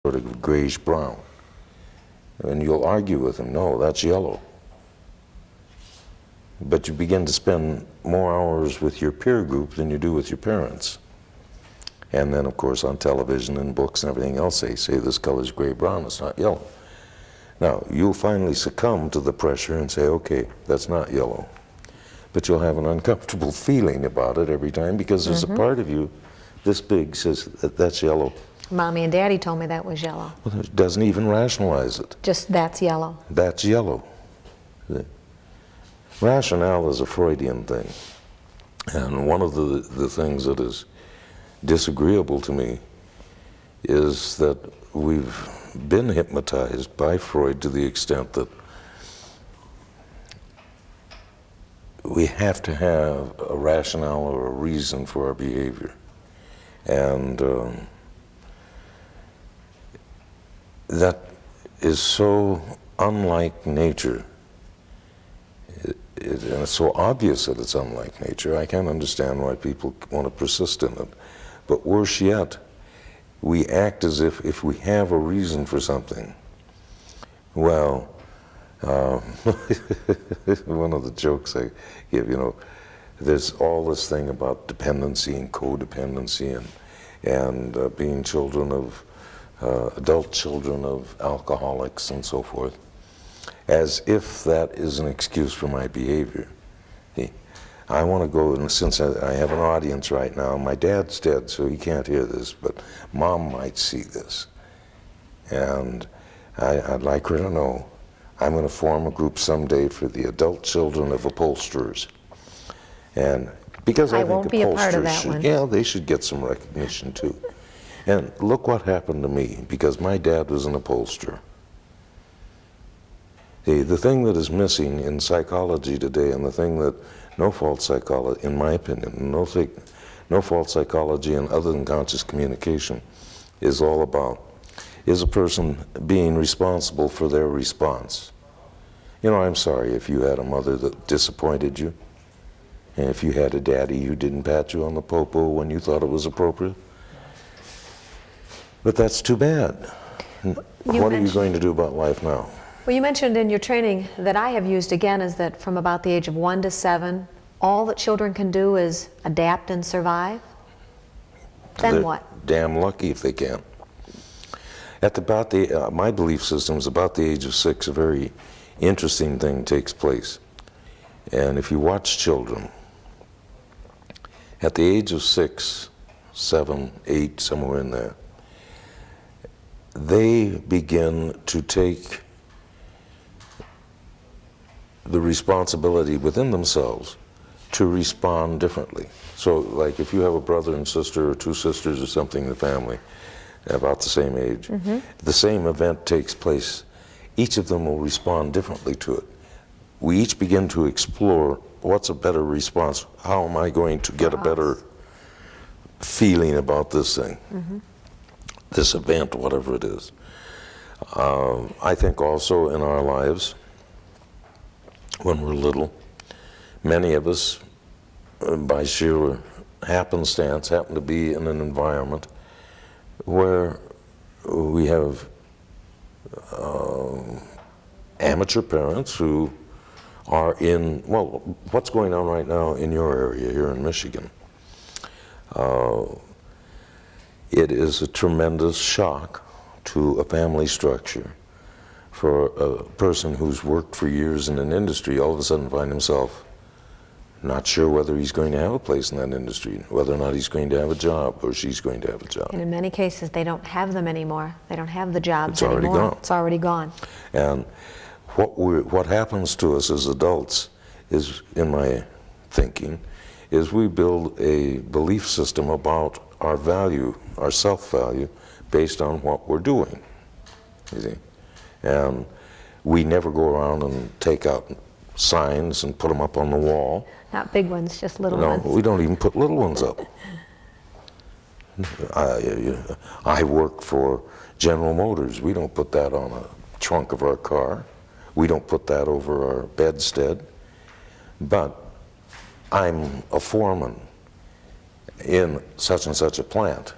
sort of grayish brown. And you'll argue with him, no, that's yellow. But you begin to spend more hours with your peer group than you do with your parents. And then, of course, on television and books and everything else, they say this color's gray-brown, it's not yellow. Now, you'll finally succumb to the pressure and say, okay, that's not yellow. But you'll have an uncomfortable feeling about it every time because there's a part of you this big says that's yellow. Mommy and Daddy told me that was yellow. Well, it doesn't even rationalize it. Just that's yellow. That's yellow. The rationale is a Freudian thing. And one of the things that is disagreeable to me is that we've been hypnotized by Freud to the extent that we have to have a rationale or a reason for our behavior. And that is so unlike nature. And it's so obvious that it's unlike nature, I can't understand why people want to persist in it. But worse yet, we act as if we have a reason for something. Well, one of the jokes I give, there's all this thing about dependency and codependency and being children of, adult children of alcoholics and so forth, as if that is an excuse for my behavior. I want to go, and since I have an audience right now, my dad's dead, so he can't hear this, but Mom might see this. And I'd like her to know I'm going to form a group someday for the adult children of upholsterers. And because I think won't be a part of upholsterers that one. yeah, they should get some recognition too. And look what happened to me, because my dad was an upholsterer. The thing that is missing in psychology today, and the thing that no-fault psychology, in my opinion, no-fault psychology and other than conscious communication is all about, is a person being responsible for their response. I'm sorry if you had a mother that disappointed you, and if you had a daddy who didn't pat you on the popo when you thought it was appropriate. But that's too bad. What are you going to do about life now? Well, you mentioned in your training that I have used again is that from about the age of 1 to 7, all that children can do is adapt and survive. Then They're what? Damn lucky if they can. My belief system is about the age of 6, a very interesting thing takes place. And if you watch children, at the age of 6, 7, 8, somewhere in there, they begin to take the responsibility within themselves to respond differently. So like if you have a brother and sister or 2 sisters or something in the family about the same age, the same event takes place, each of them will respond differently to it. We each begin to explore what's a better response, how am I going to get a better feeling about this thing, this event, whatever it is. I think also in our lives, when we're little, many of us, by sheer happenstance, happen to be in an environment where we have amateur parents who are in, well, what's going on right now in your area here in Michigan? It is a tremendous shock to a family structure for a person who's worked for years in an industry all of a sudden find himself not sure whether he's going to have a place in that industry, whether or not he's going to have a job or she's going to have a job. And in many cases, they don't have them anymore. They don't have the jobs It's already anymore. gone. It's already gone. And what happens to us as adults is, in my thinking, is we build a belief system about our value, our self-value, based on what we're doing, you see. And we never go around and take out signs and put them up on the wall. Not big ones, just little ones. No, we don't even put little ones up. I work for General Motors. We don't put that on a trunk of our car. We don't put that over our bedstead. But I'm a foreman in such and such a plant.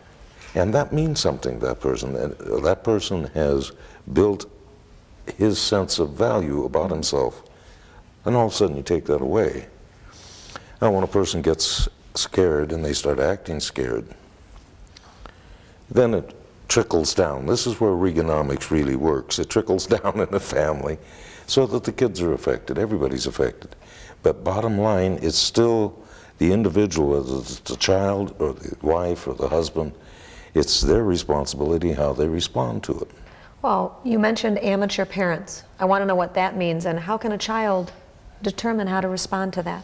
And that means something to that person. And that person has built his sense of value about himself. And all of a sudden you take that away. Now when a person gets scared and they start acting scared, then it trickles down. This is where Reaganomics really works. It trickles down in the family so that the kids are affected. Everybody's affected. But bottom line, it's still the individual, whether it's the child or the wife or the husband, it's their responsibility how they respond to it. Well, you mentioned amateur parents. I want to know what that means, and how can a child determine how to respond to that?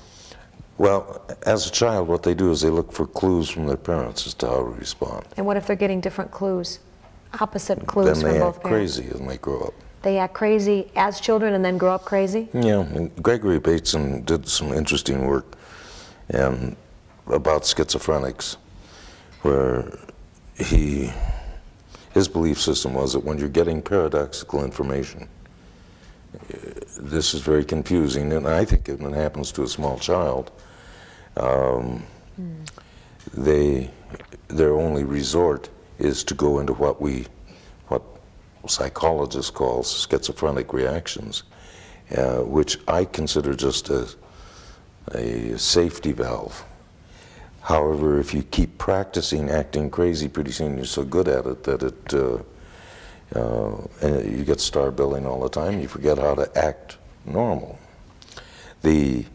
Well, as a child, what they do is they look for clues from their parents as to how to respond. And what if they're getting different clues, opposite clues Then they from both act parents? crazy as they grow up. They act crazy as children and then grow up crazy? Yeah, and Gregory Bateson did some interesting work about schizophrenics, where his belief system was that when you're getting paradoxical information, this is very confusing, and I think when it happens to a small child, their only resort is to go into what psychologists call schizophrenic reactions, which I consider just a safety valve. However, if you keep practicing acting crazy, pretty soon you're so good at it that and you get star billing all the time, you forget how to act normal. The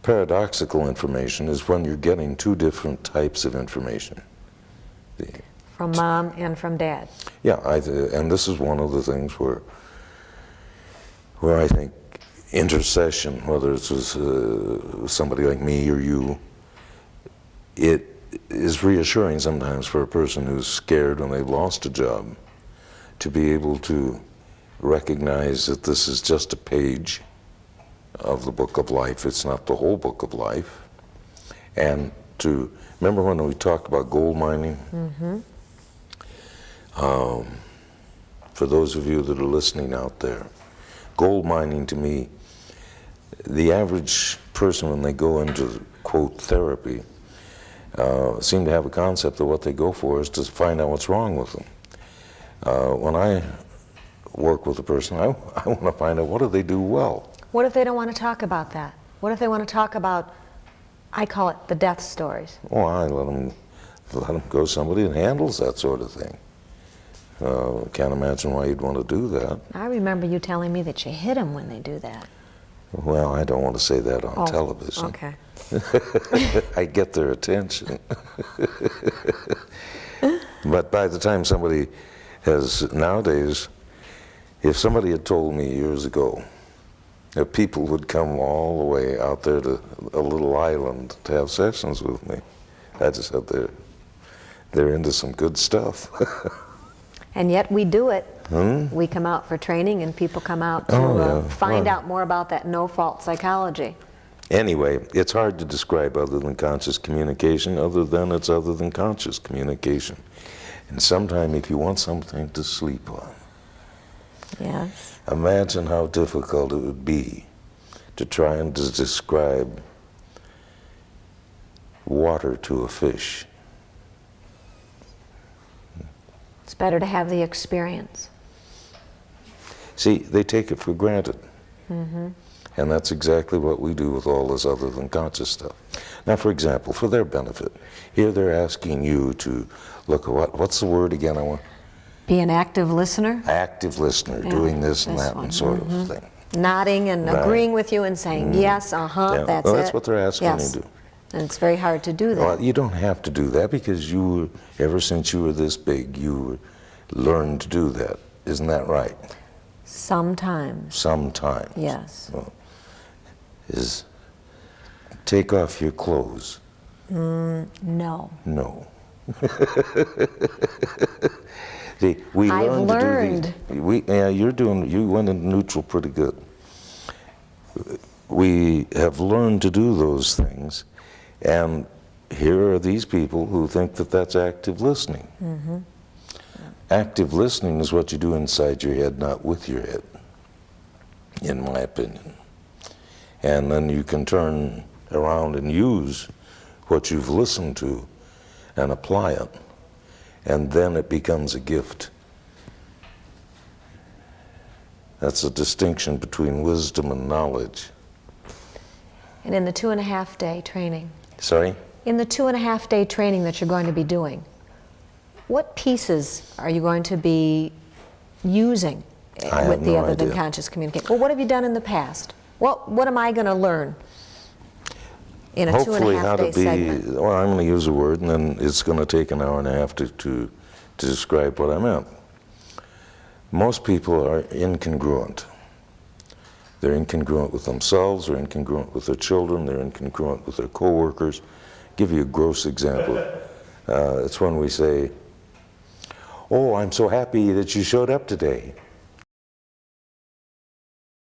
paradoxical information is when you're getting two different types of information. From mom and from dad. Yeah, and this is one of the things where I think intercession, whether it's with somebody like me or you, it is reassuring sometimes for a person who's scared when they've lost a job to be able to recognize that this is just a page of the book of life. It's not the whole book of life. And to remember when we talked about gold mining? Mm-hmm. For those of you that are listening out there, gold mining to me, the average person when they go into, quote, therapy, seem to have a concept that what they go for is to find out what's wrong with them. When I work with a person, I want to find out what do they do well. What if they don't want to talk about that? What if they want to talk about, I call it the death stories? Well, I let them go somebody that handles that sort of thing. Can't imagine why you'd want to do that. I remember you telling me that you hit them when they do that. Well, I don't want to say that on television. Okay. I get their attention. But by the time somebody has, nowadays, if somebody had told me years ago that people would come all the way out there to a little island to have sessions with me, I just said they're into some good stuff. And yet we do it. Hmm? We come out for training and people come out to find out more about that no-fault psychology. Anyway, it's hard to describe other than conscious communication, other than conscious communication. And sometime if you want something to sleep on, Yes. imagine how difficult it would be to try and to describe water to a fish. It's better to have the experience. See, they take it for granted. Mm-hmm. And that's exactly what we do with all this other than conscious stuff. Now, for example, for their benefit, here they're asking you to look at what's the word again I want? Be an active listener. Active listener, Yeah, doing this and this that one. and sort Mhm. of thing. Nodding and Right. agreeing with you and saying, yes, uh-huh, Yeah. that's Well, it. that's what they're asking yes. you to do. And it's very hard to do that. Well, you don't have to do that because ever since you were this big, you learned to do that. Isn't that right? Sometimes. Sometimes. Yes. Well, is take off your clothes. No. No. See, we I've learned to do these. You went into neutral pretty good. We have learned to do those things, and here are these people who think that that's active listening. Mm-hmm. Active listening is what you do inside your head, not with your head, in my opinion. And then you can turn around and use what you've listened to and apply it. and then it becomes a gift. That's a distinction between wisdom and knowledge. And in the 2.5-day training, Sorry? in the 2.5-day training that you're going to be doing, what pieces are you going to be using I have with the no other than idea. conscious communication? Well, what have you done in the past? What am I going to learn in a Hopefully how 2.5-day to be, segment? well, I'm going to use a word, and then it's going to take an hour and a half to describe what I meant. Most people are incongruent. They're incongruent with themselves, they're incongruent with their children, they're incongruent with their coworkers. Give you a gross example. It's when we say, "Oh, I'm so happy that you showed up today."